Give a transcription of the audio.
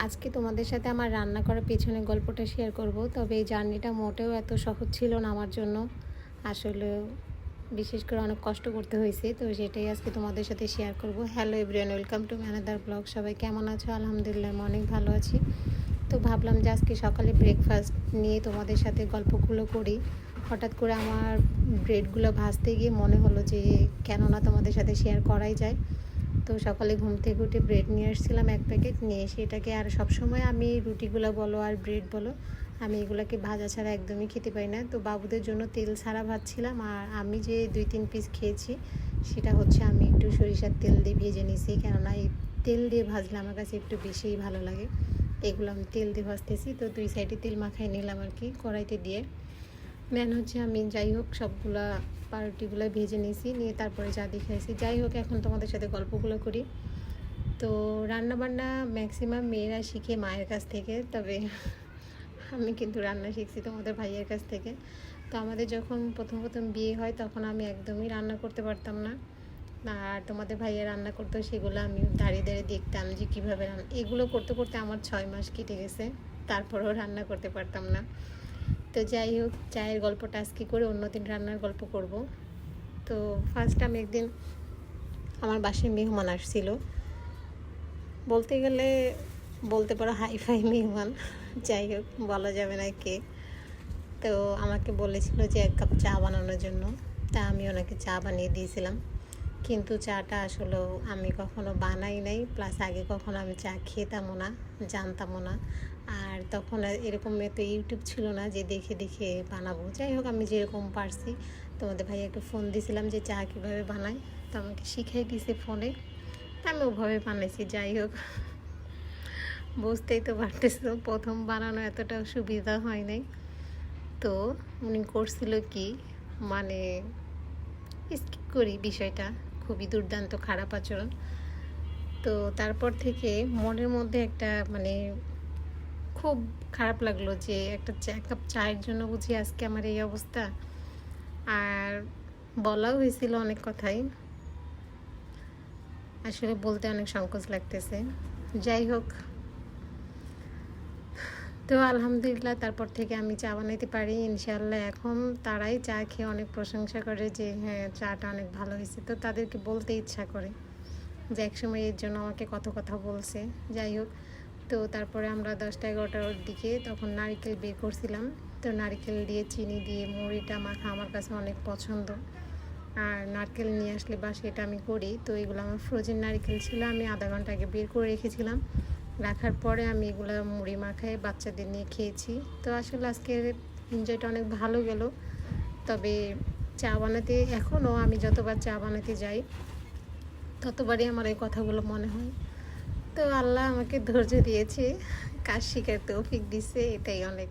আজকে তোমাদের সাথে আমার রান্না করার পেছনের গল্পটা শেয়ার করব। তবে এই জার্নিটা মোটেও এত সহজ ছিল না আমার জন্য। আসলে বিশেষ করে অনেক কষ্ট করতে হয়েছে, তো সেটাই আজকে তোমাদের সাথে শেয়ার করব। হ্যালো এভরিওয়ান, ওয়েলকাম টু ম্যানাদার ব্লগ। সবাই কেমন আছো? আলহামদুলিল্লাহ আমি অনেক ভালো আছি। তো ভাবলাম যে আজকে সকালে ব্রেকফাস্ট নিয়ে তোমাদের সাথে গল্পগুলো করি। হঠাৎ করে আমার ব্রেডগুলো ভাজতে গিয়ে মনে হলো যে কেন না তোমাদের সাথে শেয়ার করাই যায়। তো সকালে ঘুম থেকে উঠে ব্রেড নিয়ে আসছিলাম এক প্যাকেট, নিয়ে এসে এটাকে, আর সবসময় আমি রুটিগুলো বলো আর ব্রেড বলো, আমি এগুলোকে ভাজা ছাড়া একদমই খেতে পাই না। তো বাবুদের জন্য তেল ছাড়া ভাজছিলাম, আর আমি যে 2-3 পিস খেয়েছি সেটা হচ্ছে আমি একটু সরিষার তেল দিয়ে ভেজে নিয়েছি, কেননা এই তেল দিয়ে ভাজলে আমার কাছে একটু বেশিই ভালো লাগে। এগুলো আমি তেল দিয়ে ভাজতেছি, তো 2 সাইডে তেল মাখাই নিলাম আর কি কড়াইতে দিয়ে। মেন হচ্ছে আমি যাই হোক সবগুলা পাউরুটিগুলো ভেজে নিয়েছি, নিয়ে তারপরে চা দিয়ে খাইছি। যাই হোক, এখন তোমাদের সাথে গল্পগুলো করি। তো রান্নাবান্না ম্যাক্সিমাম মেয়েরা শিখে মায়ের কাছ থেকে, তবে আমি কিন্তু রান্না শিখছি তোমাদের ভাইয়ের কাছ থেকে। তো আমাদের যখন প্রথম প্রথম বিয়ে হয় তখন আমি একদমই রান্না করতে পারতাম না, আর তোমাদের ভাইয়া রান্না করতো, সেগুলো আমি দাঁড়িয়ে দাঁড়িয়ে দেখতাম যে কীভাবে রান্না। এগুলো করতে করতে আমার 6 মাস কেটে গেছে, তারপরেও রান্না করতে পারতাম না। তো যাই হোক, চায়ের গল্পটা আজকে করে অন্যদিন রান্নার গল্প করব। তো ফার্স্ট আমি একদিন আমার বাসায় মেহমান আসছিল, বলতে গেলে বলতে পারো হাইফাই মেহমান। যাই হোক, বলা যাবে না কে। তো আমাকে বলেছিল যে 1 কাপ চা বানানোর জন্য, তা আমি ওনাকে চা বানিয়ে দিয়েছিলাম। কিন্তু চাটা আসলেও আমি কখনো বানাই নাই, প্লাস আগে কখনো আমি চা খেতামও না, জানতামও না। আর তখন এরকম তো ইউটিউব ছিল না যে দেখে দেখে বানাবো। যাই হোক, আমি যেরকম পারছি তোমাদের ভাইয়াকে ফোন দিয়েছিলাম যে চা কীভাবে বানায়, তো আমাকে শিখাই দিয়েছে ফোনে, আমি ওভাবে বানাইছি। যাই হোক, বুঝতেই তো পারতেছো প্রথম বানানো এতটা সুবিধা হয় নাই। তো উনি করছিল কি, মানে স্কিপ করি বিষয়টা, খুবই দুর্দান্ত খারাপ আচরণ। তো তারপর থেকে মনের মধ্যে একটা খুব খারাপ লাগলো যে একটা 1 কাপ চায়ের জন্য বুঝি আজকে আমার এই অবস্থা। আর বলাও হয়েছিল অনেক কথাই, আসলে বলতে অনেক সংকোচ লাগতেছে। যাই হোক, তো আলহামদুলিল্লাহ তারপর থেকে আমি চা বানাইতে পারি ইনশাআল্লাহ। এখন তারাই চা খেয়ে অনেক প্রশংসা করে যে হ্যাঁ, চাটা অনেক ভালো হয়েছে। তো তাদেরকে বলতে ইচ্ছা করে যে একসময় এর জন্য আমাকে কত কথা বলছে। যাই হোক, তো তারপরে আমরা 10টা-11টার দিকে তখন নারকেল বের করছিলাম। তো নারকেল দিয়ে চিনি দিয়ে মুড়িটা মাখা আমার কাছে অনেক পছন্দ, আর নারকেল নিয়ে আসলে বা সেটা আমি করি। তো এগুলো আমার ফ্রোজেন নারকেল ছিল, আমি আধা ঘন্টা আগে বের করে রেখেছিলাম। রাখার পরে আমি এগুলো মুড়ি মাখায় বাচ্চাদের নিয়ে খেয়েছি। তো আসলে আজকের এনজয়টা অনেক ভালো গেল। তবে চা বানাতে এখনও আমি যতবার চা বানাতে যাই ততবারই আমার এই কথাগুলো মনে হয়। তো আল্লাহ আমাকে ধৈর্য দিয়েছে, কাজ শিখার তৌফিক দিছে, এটাই অনেক।